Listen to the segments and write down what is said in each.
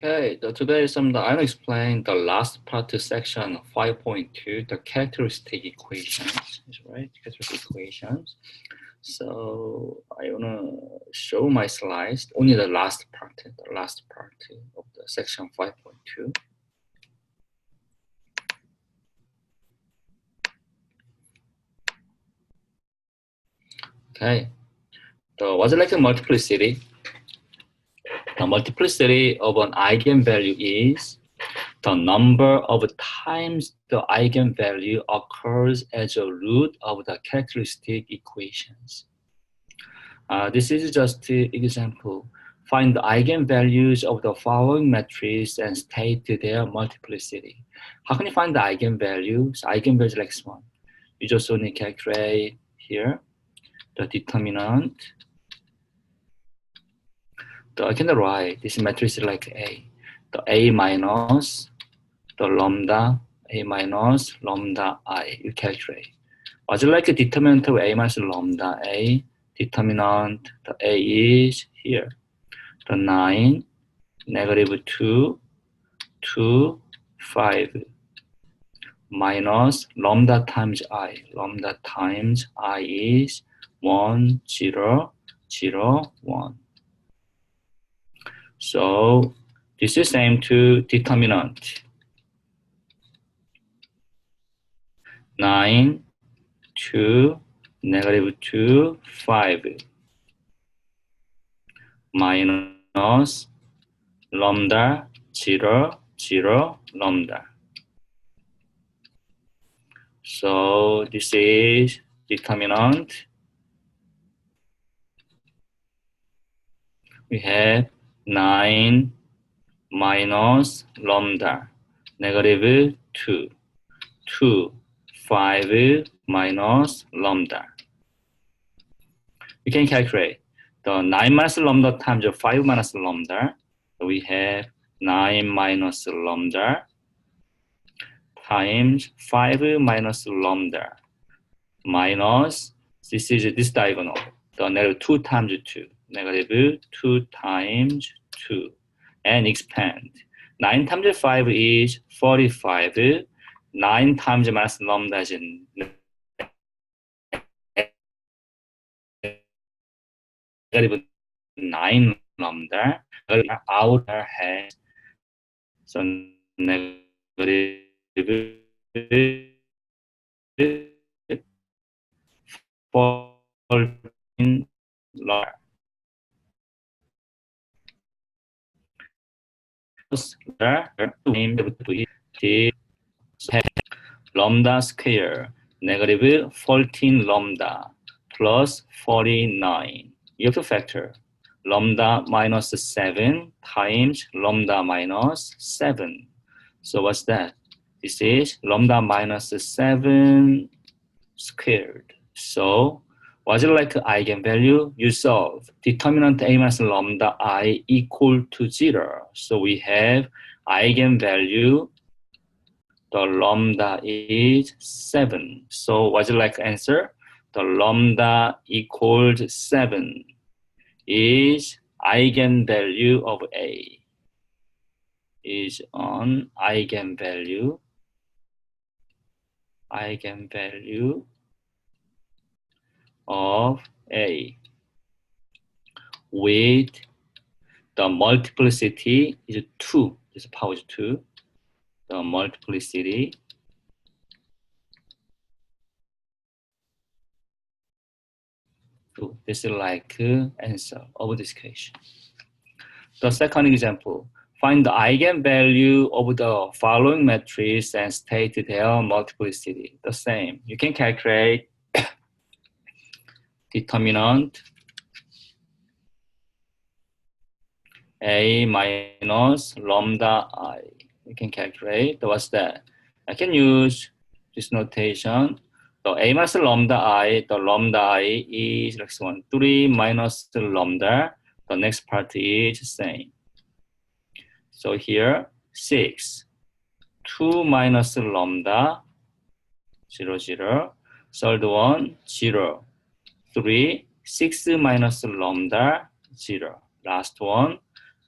Okay, today I'll explain the last part to section 5.2, the characteristic equations, right? Characteristic equations. So I wanna show my slides, only the last part of the section 5.2. Okay, so what's like a multiplicity? The multiplicity of an eigenvalue is the number of times the eigenvalue occurs as a root of the characteristic equations. This is just an example. Find the eigenvalues of the following matrices and state their multiplicity. How can you find the eigenvalues? Eigenvalues like this one. You just only calculate here the determinant. I can write this matrix like A. The A minus the lambda, A minus lambda I. You calculate. What's like a determinant of A minus lambda A? Determinant, the A is here. The 9, -2, 2, 5, minus lambda times I. Lambda times I is 1, 0, 0, 1. So this is same to determinant. 9, 2, -2, 5, minus lambda 0, 0, lambda. So this is determinant. We have 9 minus lambda, -2, 2, 5 minus lambda. We can calculate the 9 minus lambda times 5 minus lambda. We have 9 minus lambda times 5 minus lambda minus, this is this diagonal, the -2 times 2, -2 times 2, and expand. 9 times 5 is 45. 9 times minus lambda is -9 lambda. Outer has some negative 14 lambda. Lambda square, -14 lambda plus 49. You have to factor lambda minus 7 times lambda minus 7. So what's that? This is lambda minus 7 squared. So what's it like eigenvalue? You solve determinant A minus lambda I equal to 0. So we have eigenvalue, the lambda is 7. So what's it like answer? The lambda equals 7 is eigenvalue of A. Is an eigenvalue of A with the multiplicity is 2. This power is 2. The multiplicity this is like answer of this question. The second example, find the eigenvalue of the following matrix and state their multiplicity. The same. You can calculate determinant A minus lambda I. You can calculate. What's that? I can use this notation. So A minus lambda I, the lambda I is like 3 minus lambda. The next part is same. So here 6, 2 minus lambda, 0, 0. Third one 0, 3, 6 minus lambda, 0. Last one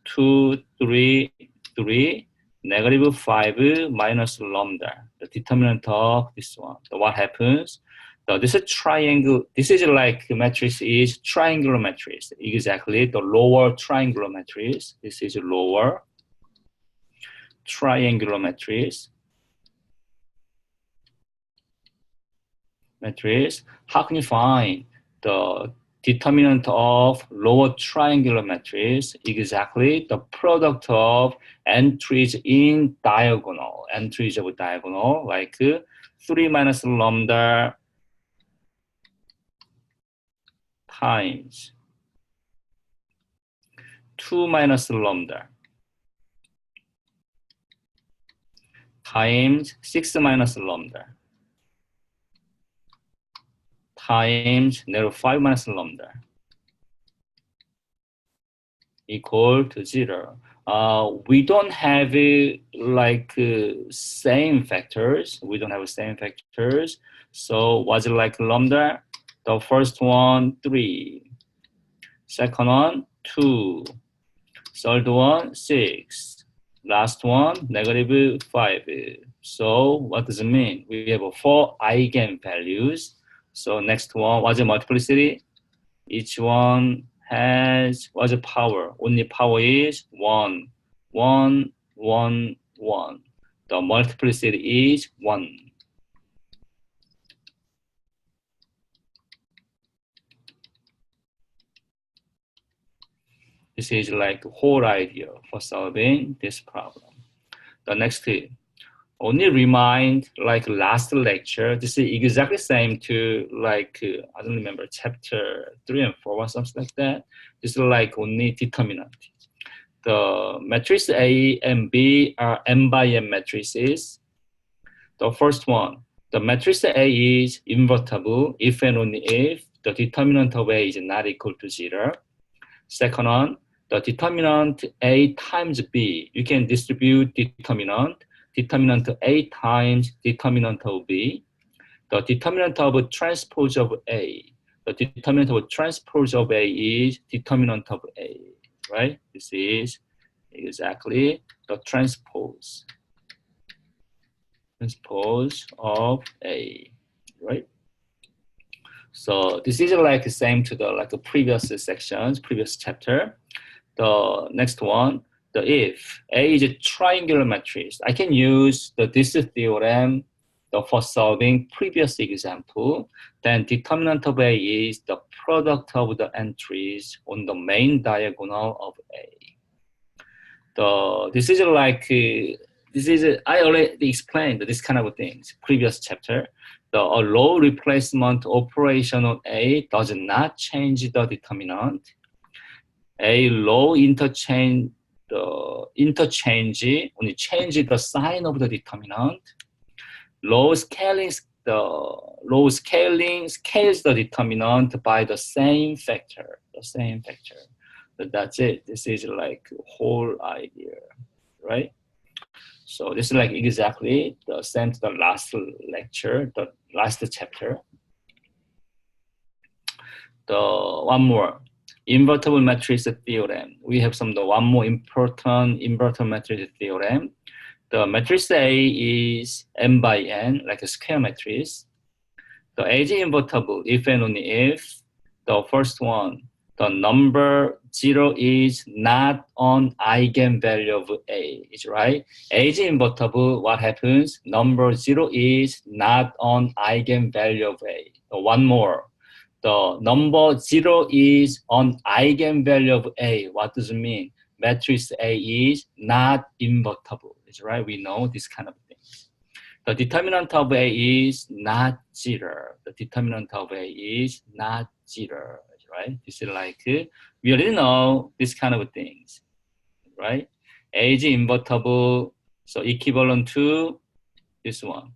2, 3, 3, negative 5 minus lambda, the determinant of this one. So what happens? So this is triangle. This is like the matrix is triangular matrix. Exactly the lower triangular matrix. This is lower triangular matrix. How can you find the determinant of lower triangular matrix? Exactly the product of entries in diagonal. Entries of diagonal, like 3 minus lambda times 2 minus lambda times 6 minus lambda times negative 5 minus lambda equal to 0. We don't have same factors. We don't have same factors. So what's it like lambda? The first one, 3. Second one, 2. Third one, 6. Last one, negative 5. So what does it mean? We have 4 eigenvalues. So next one, what's the multiplicity? Each one has, what's the power? Only power is 1, 1, 1, 1. The multiplicity is 1. This is like the whole idea for solving this problem. The next tip, only remind like last lecture, this is exactly same to like, I don't remember, chapter 3 and 4 or something like that. This is like only determinant. The matrix A and B are m by n matrices. The first one, the matrix A is invertible if and only if the determinant of A is not equal to 0. Second one, the determinant A times B, you can distribute determinant A times determinant of B. The determinant of transpose of A, the determinant of transpose of A is determinant of A, right? This is exactly the transpose of A, right? So this is like the same to the previous sections, previous chapter. The next one, the if A is a triangular matrix, I can use this theorem for solving previous example. Then determinant of A is the product of the entries on the main diagonal of A. I already explained this kind of things previous chapter. The row replacement operation on A does not change the determinant. A row interchange only change the sign of the determinant. Row scaling scales the determinant by the same factor. But that's it. This is like whole idea, right? So this is like exactly the same to the last lecture, the last chapter. The one more. Invertible matrix theorem. We have one more important invertible matrix theorem. The matrix A is m by n, like a square matrix. The A is invertible if and only if the first one, the number 0 is not an eigenvalue of A, is right? A is invertible, what happens? Number 0 is not an eigenvalue of A. So one more. The number 0 is an eigenvalue of A. What does it mean? Matrix A is not invertible. Is right? We know this kind of things. The determinant of A is not 0. The determinant of A is not 0. Right? This is like, we already know this kind of things. Right? A is invertible, so equivalent to this one.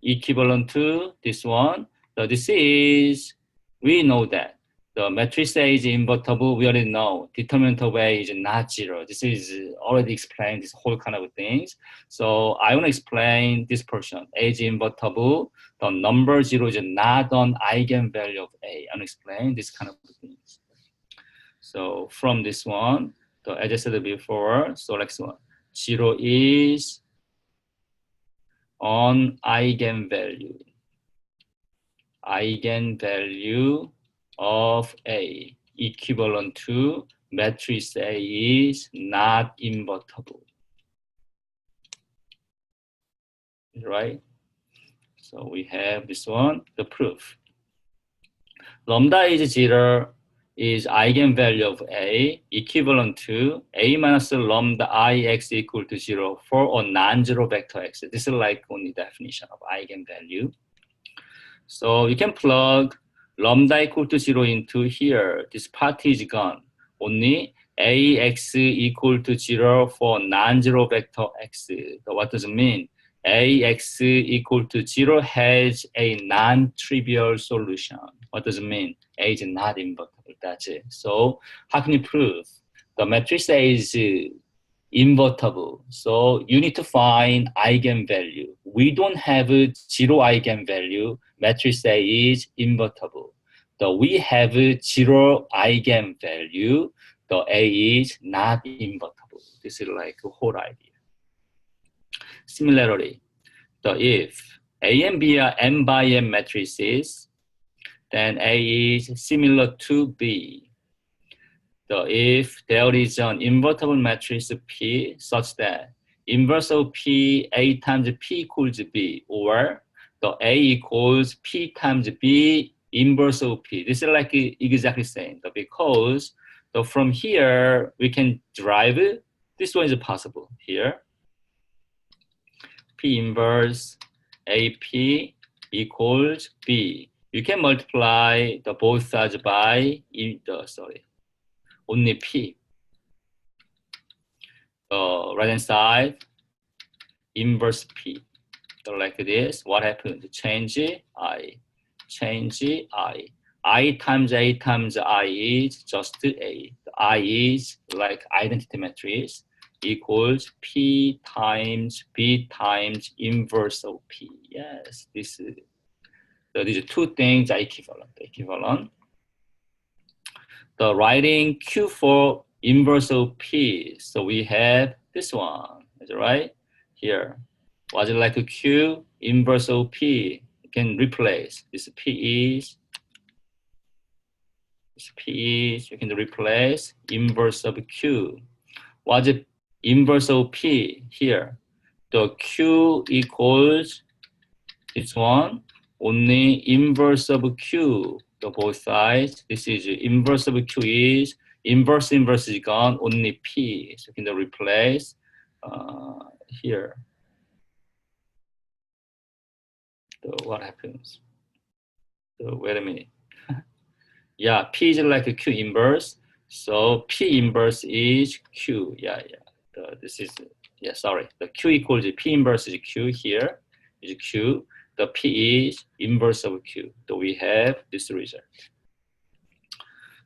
Equivalent to this one. So this is, we know that the matrix A is invertible. We already know determinant of A is not 0. This is already explained, this whole kind of things. So I want to explain this portion. A is invertible. The number 0 is not an eigenvalue of A. I want to explain this kind of things. So from this one, as I said before, so next one. 0 is an eigenvalue of A equivalent to matrix A is not invertible. Right? So we have this one, the proof. Lambda is 0 is eigenvalue of A equivalent to A minus lambda Ix equal to 0 for a non-zero vector X. This is like only definition of eigenvalue. So you can plug lambda equal to 0 into here. This part is gone. Only Ax equal to 0 for non-zero vector X. So what does it mean? Ax equal to 0 has a non-trivial solution. What does it mean? A is not invertible. That's it. So how can you prove? The matrix A is invertible. So you need to find eigenvalue. We don't have a 0 eigenvalue. Matrix A is invertible. So we have a 0 eigenvalue. The A is not invertible. This is like a whole idea. Similarly, if A and B are n by n matrices, then A is similar to B. If there is an invertible matrix P such that inverse of P, A times P equals B, or the A equals P times B inverse of P. This is like exactly same, because from here we can derive it. This one is possible here. P inverse AP equals B. You can multiply the both sides by only P. Right hand side, inverse P. So like this, what happened? Change I. I times A times I is just A. The I is like identity matrix equals P times B times inverse of P. Yes, these two things are equivalent. The writing Q for inverse of P. So we have this one, is it right? Here. Was it like a Q inverse of P? You can replace this P is, you can replace inverse of Q. Was it inverse of P here? The Q equals this one, only inverse of Q, the both sides. This is inverse of Q is, inverse is gone, only P. So you can replace here. So what happens? So wait a minute. Yeah, P is like a Q inverse. So P inverse is Q. This is, sorry. The Q equals P inverse is Q here, is Q. The P is inverse of Q. So we have this result.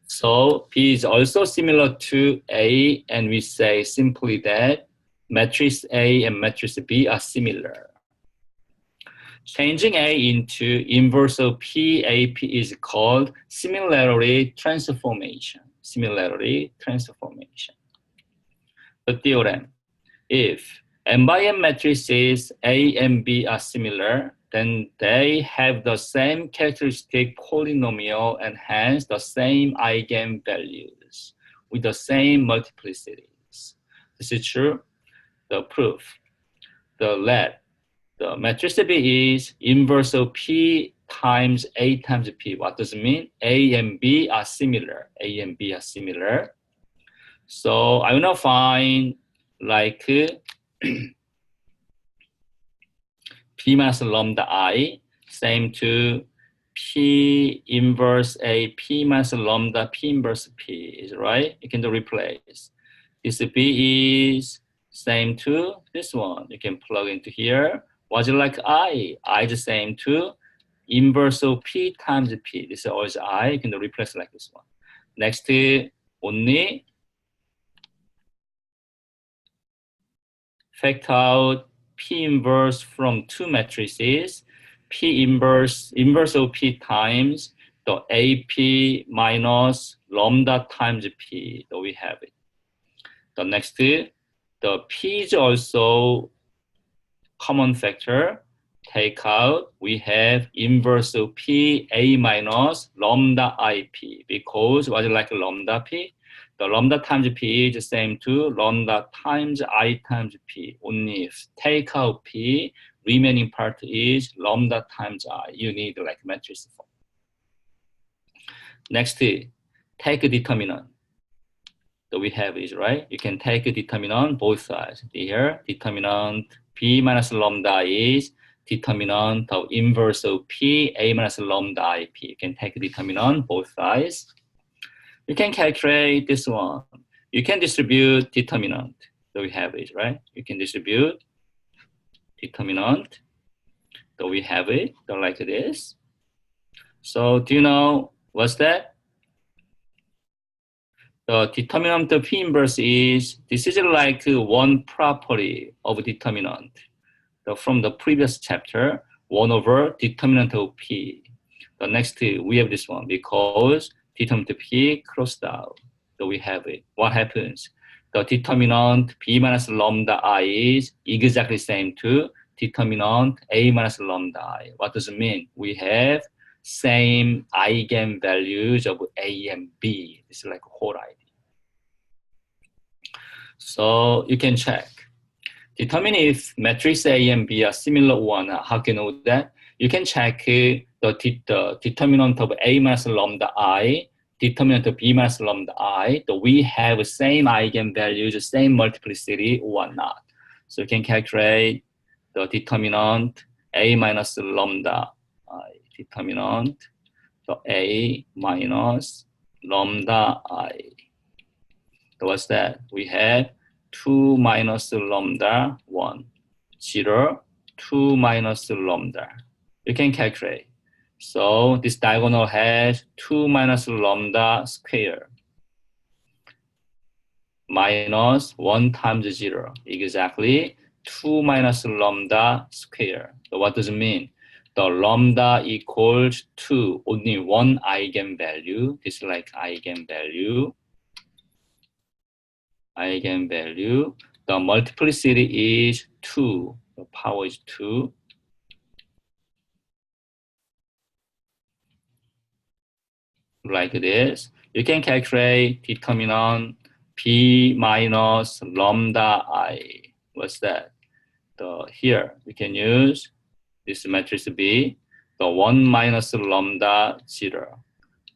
So P is also similar to A, and we say simply that matrix A and matrix B are similar. Changing A into inverse of P, AP is called similarity transformation. The theorem. If n by n matrices A and B are similar, then they have the same characteristic polynomial and hence the same eigenvalues with the same multiplicities. This is true. The proof. The matrix B is inverse of P times A times P. What does it mean? A and B are similar. So I will now find like P minus lambda I, same to P inverse A, P minus lambda, P inverse P, is right? You can replace. This B is same to this one. You can plug into here. Was it like I is the same to inverse of P times P. This is always I. You can replace like this one. Next, only factor out P inverse from two matrices. P inverse of P times the AP minus lambda times P. So we have it. The next, the P is also common factor. Take out, we have inverse of P A minus lambda IP, because what is like lambda P? The lambda times P is the same to lambda times I times P. Only if take out P, remaining part is lambda times I. You need like matrix form. Next, take a determinant. So we have is right. You can take a determinant both sides. Here, determinant P minus lambda is determinant of inverse of P A minus lambda IP. You can take a determinant both sides. You can calculate this one. You can distribute determinant. So we have it, right? You can distribute determinant. So we have it, so like this. So do you know what's that? The determinant of P inverse is, this is like one property of determinant. So from the previous chapter, 1 over determinant of P. The next, we have this one, because determinant of P crossed out. So we have it. What happens? The determinant P minus lambda I is exactly same to determinant A minus lambda I. What does it mean? We have same eigenvalues of A and B. It's like a whole idea. So you can check. Determine if matrix A and B are similar one. How can you know that? You can check the determinant of A minus lambda I, determinant of B minus lambda I. Do we have same eigenvalues, same multiplicity or not? So you can calculate the determinant A minus lambda I, determinant so A minus lambda I. So what's that? We have 2 minus lambda 1, 0, 2 minus lambda. You can calculate. So this diagonal has 2 minus lambda square minus 1 times 0, exactly 2 minus lambda square. So what does it mean? The lambda equals 2, only one eigenvalue. This is like eigenvalue. The multiplicity is 2. The power is 2. Like this. You can calculate determinant P minus lambda I. What's that? Here, we can use this matrix B. The 1 minus lambda 0.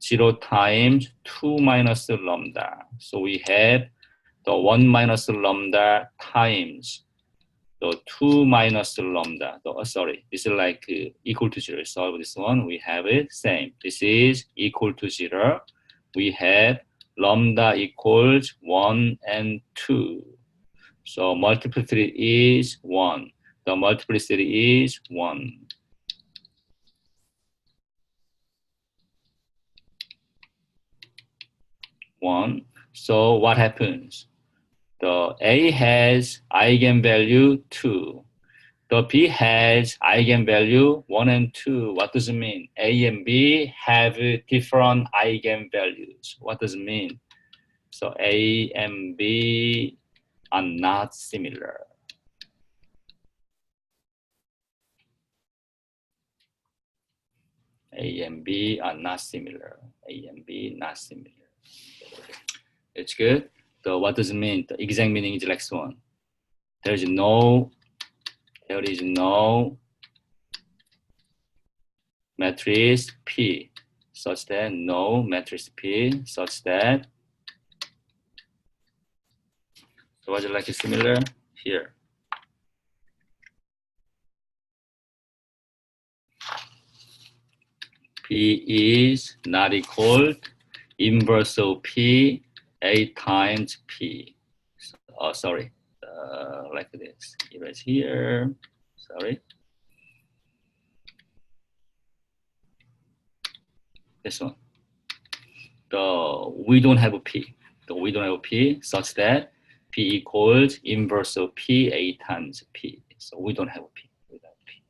0 times 2 minus lambda. So we have the 1 minus lambda times the 2 minus lambda. This is like equal to 0. Solve this one. We have it same. This is equal to 0. We have lambda equals 1 and 2. So multiplicity is 1. The multiplicity is 1. So what happens? The A has eigenvalue 2. The B has eigenvalue 1 and 2. What does it mean? A and B have different eigenvalues. What does it mean? So A and B are not similar. A and B are not similar. A and B not similar. It's good. So what does it mean? The exact meaning is like one. There is no matrix P such that so was it like similar here? P is not equal inverse of P A times P. Like this. Erase here. Sorry. This one. We don't have a P. We don't have a P such that P equals inverse of P A times P. So we don't have a P without P.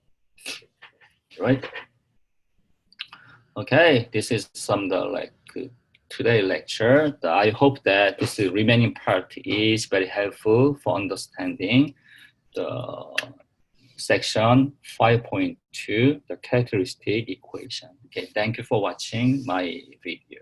Right? Okay, this is some like today's lecture. I hope that this remaining part is very helpful for understanding the section 5.2, the characteristic equation. Okay, thank you for watching my video.